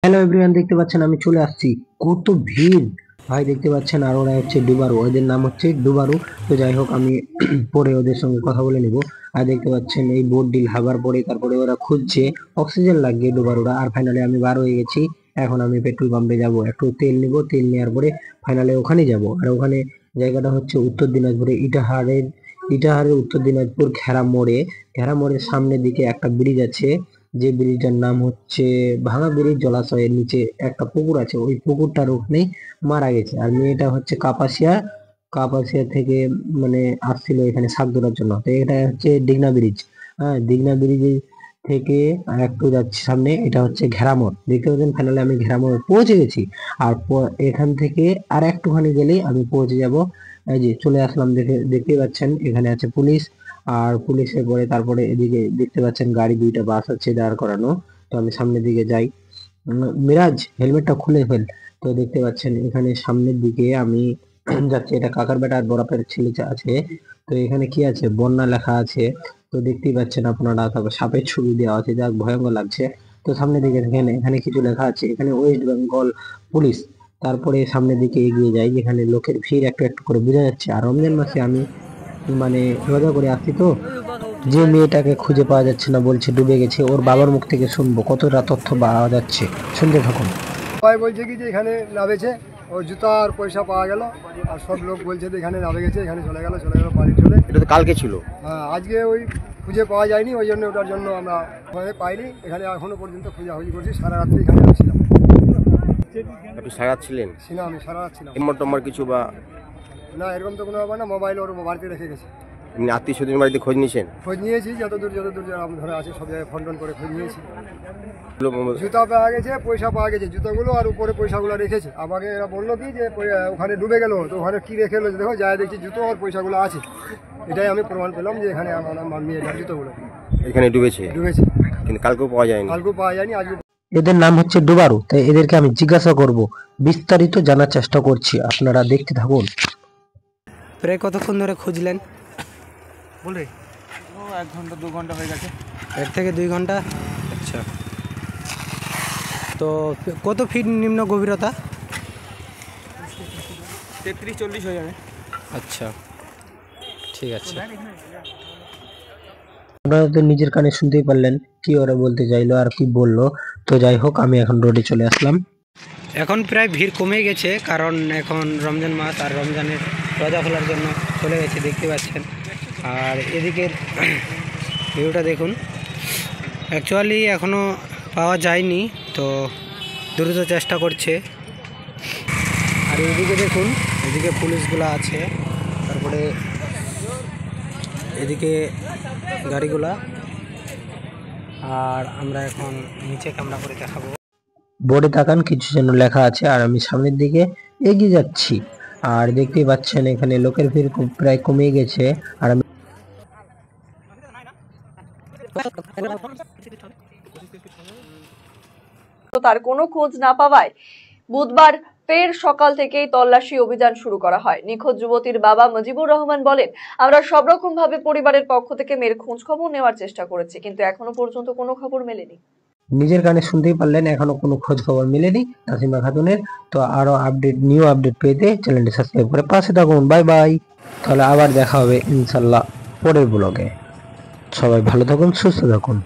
Hello everyone, দেখতে পাচ্ছেন আমি চলে আসছি। কত ভিড় ভাই, দেখতে পাচ্ছেন। আর ওরা হচ্ছে ডুবারু, ওদের নাম হচ্ছে ডুবারু। তো যাই হোক, আমি পরে ওদের সঙ্গে কথা বলে নিব। আর দেখতে পাচ্ছেন এই বোট ডিল হাবার পরে তারপরে ওরা খুঁজছে অক্সিজেন লাগিয়ে ডুবারুরা। আর ফাইনালি আমি বার হয়ে গেছি। এখন আমি পেট্রোল পাম্পে যাব, একটু তেল নিব। তেল নেওয়ার পরে ফাইনালি ওখানে যাব। আর ওখানে জায়গাটা হচ্ছে উত্তর দিনাজপুরে ইটাহারের উত্তর দিনাজপুর ঘেরা মোড়ে। ঘেরা মোড়ের সামনের দিকে একটা ব্রিজ আছে, যে ব্রিজটার নাম হচ্ছে ভাঙা ব্রিজ। জলাশয়ের নিচে একটা পুকুর আছে, ওই পুকুরটার ওখানেই মারা গেছে। আর মেয়েটা হচ্ছে কাপাসিয়া থেকে মানে আসছিল এখানে শাক ধরার জন্য। তো এটা হচ্ছে দিঘনা ব্রিজ। হ্যাঁ, দিঘনা ব্রিজ থেকে আর একটু যাচ্ছি সামনে, এটা হচ্ছে ঘেরামোড়। দেখতে পাচ্ছেন ফাইনালি আমি ঘেরামোড় পৌঁছে গেছি। আর এখান থেকে আর একটুখানি গেলেই আমি পৌঁছে যাব। এই যে চলে আসলাম, দেখতেই পাচ্ছেন এখানে আছে পুলিশ। আর পুলিশের পরে তারপরে এদিকে দেখতে পাচ্ছেন গাড়ি দুইটা, বাস আছে দাঁড় করানো। তো আমি সামনের দিকে যাই। মিরাজ, হেলমেটটা খুলে ফেল। তো দেখতে পাচ্ছেন এখানে সামনের দিকে আমি যাচ্ছি। এটা কাকার বেটা আর বরফের ছেলে আছে। তো এখানে কি আছে, বন্যা লেখা আছে। তো দেখতেই পাচ্ছেন আপনারা। তারপর সাপের ছবি দেওয়া আছে, যা ভয়ঙ্কর লাগছে। তো সামনের দিকে দেখেন এখানে কিছু লেখা আছে, এখানে ওয়েস্ট বেঙ্গল পুলিশ। তারপরে সামনের দিকে এগিয়ে যাই, যেখানে লোকের ভিড় একটু একটু করে বোঝা যাচ্ছে। আর রমজান মাসে আমি মানে রোজা করে আসছি। তো যে মেয়েটাকে খুঁজে পাওয়া যাচ্ছে না, বলছে ডুবে গেছে, ওর বাবার মুখ থেকে শুনবো কতটা তথ্য পাওয়া যাচ্ছে। শুনতে থাকুন। সবাই বলছে কি যে এখানে নামেছে, ও জুতা আর পয়সা পাওয়া গেল। আর সব লোক বলছে যে এখানে নামে গেছে, এখানে চলে গেল পানি চলে। এটা তো কালকে ছিল। হ্যাঁ, আজকে ওই খুঁজে পাওয়া যায়নি, ওই জন্য ওটার জন্য আমরা পাইনি। এখানে এখনো পর্যন্ত খোঁজাখুঁজি করছি, সারা রাত্রি এখানে ছিলাম। আপনি সারা ছিলেন? আমি সারা রাত ছিলাম। নম্বর কিছু বা না, এরকম তো কোনো ব্যাপার না। মোবাইল ওর বাড়িতে রেখে গেছে। এমনি আত্মীয় স্বজনের বাড়িতে খোঁজ নিয়েছেন? খোঁজ নিয়েছি, যতদূর ধরে আছে সব জায়গায় ফোন করে খোঁজ নিয়েছি। জুতা পাওয়া গেছে, পয়সা পাওয়া গেছে, জুতাগুলো আর উপরে পয়সাগুলো রেখেছে। আমাকে এরা বললো কি যে ওখানে ডুবে গেল, তো ওখানে কি রেখে এলো, দেখো যায় দেখছি জুতো আর পয়সাগুলো আছে। এটাই আমি প্রমাণ পেলাম যে এখানে আমার মেয়েটার জুতোগুলো এখানে ডুবেছে। কিন্তু কালকেও পাওয়া যায়নি। আজকে। এদের নাম হচ্ছে ডুবারু। তাই এদেরকে আমি জিজ্ঞাসা করব, বিস্তারিত জানার চেষ্টা করছি, আপনারা দেখতে থাকুন। প্রায় কতক্ষণ ধরে খুঁজলেন? বলে 1 ঘন্টা 2 ঘন্টা হয়ে গেছে। 1 থেকে 2 ঘন্টা। আচ্ছা, তো কত ফিট নিম্ন গভীরতা? 33-40 হয়ে যাবে। আচ্ছা, ঠিক আছে। আপনারা তো নিজের কানে শুনতেই পারলেন কি ওরা বলতে চাইলো আর কি বললো। তো যাই হোক, আমি এখন রোডে চলে আসলাম। এখন প্রায় ভিড় কমে গেছে, কারণ এখন রমজান মাস, আর রমজানের রোজা খোলার জন্য চলে গেছে, দেখতে পাচ্ছেন। আর এদিকের ভিউটা দেখুন। অ্যাকচুয়ালি এখনও পাওয়া যায়নি, তো দ্রুত চেষ্টা করছে। আর এদিকে দেখুন, এদিকে পুলিশগুলো আছে, তারপরে এদিকে গাড়িগুলা। আর আমরা এখন নিচে ক্যামেরা করে দেখাবো। বোর্ডে তাকান, কিছু যেন লেখা আছে। আর আমি সামনের দিকে এগিয়ে যাচ্ছি। আর দেখতেই পাচ্ছেন এখানে লোকের ভিড় প্রায় কমে গেছে। আর আমি তার কোনো খোঁজ না পাওয়ায় বুধবার ফের সকাল থেকেই তল্লাশি অভিযান শুরু করা হয়। নিখোঁজ যুবতীর বাবা মুজিবুর রহমান বলেন, আমরা সব রকম ভাবে পরিবারের পক্ষ থেকে মেয়ের খোঁজ খবর নেওয়ার চেষ্টা করেছি, কিন্তু এখনো পর্যন্ত কোনো খবর মেলেনি। নিজের কানে শুনতেই পারলেন, এখনো কোনো খোঁজ খবর মেলেনি নাসিমা খাতুনের। তো আরো নিউ আপডেট পেতে চ্যানেলটি সাবস্ক্রাইব করে পাশে থাকুন। Bye bye. তাহলে আবার দেখা হবে ইনশাল্লাহ পরের ব্লগে। সবাই ভালো থাকুন, সুস্থ থাকুন।